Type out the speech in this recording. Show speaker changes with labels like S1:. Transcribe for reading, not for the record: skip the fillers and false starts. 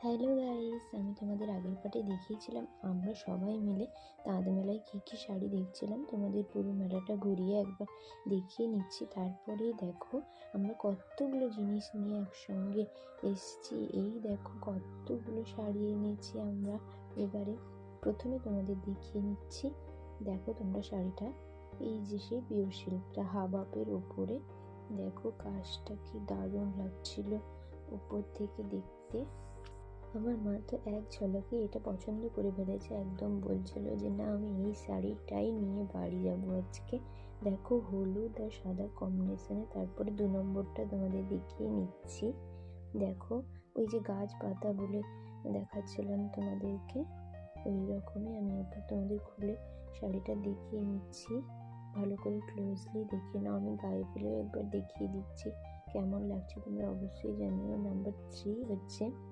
S1: Hello guys, আমি তোমাদের আগের পার্টে দেখিয়েছিলাম আমরা সবাই মিলে তাঁত মেলায় কী কী শাড়ি দেখছিলাম। তোমাদের পুরো মেলাটা ঘুরিয়ে একবার দেখিয়ে নিচ্ছি। তারপরেই দেখো আমরা কতগুলো জিনিস নিয়ে একসঙ্গে এসছি। এই দেখো কতগুলো শাড়ি এনেছি আমরা এবারে। প্রথমে তোমাদের দেখিয়ে নিচ্ছি, দেখো তোমরা শাড়িটা, এই যে সেই পিওর সিল্কটা হাবাবের ওপরে। দেখো কাজটা কি দারুণ লাগছিল উপর থেকে দেখতে। আমার মা তো এক ঝলকে এটা পছন্দ করে ফেলেছে, একদম বলছিল যে না আমি এই শাড়িটাই নিয়ে বাড়ি যাবো আজকে। দেখো হলুদ আর সাদা কম্বিনেশনে। তারপরে 2 নম্বরটা তোমাদের দেখিয়ে নিচ্ছি। দেখো ওই যে গাছ পাতা বলে দেখাচ্ছিলাম তোমাদেরকে, ওই রকমই আমি একবার তোমাদের খুলে শাড়িটা দেখিয়ে নিচ্ছি। ভালো করে ক্লোজলি দেখে নাও, আমি গায়ে ফেলেও একবার দেখিয়ে দিচ্ছি কেমন লাগছে তোমরা অবশ্যই জানিও। নাম্বার 3 হচ্ছে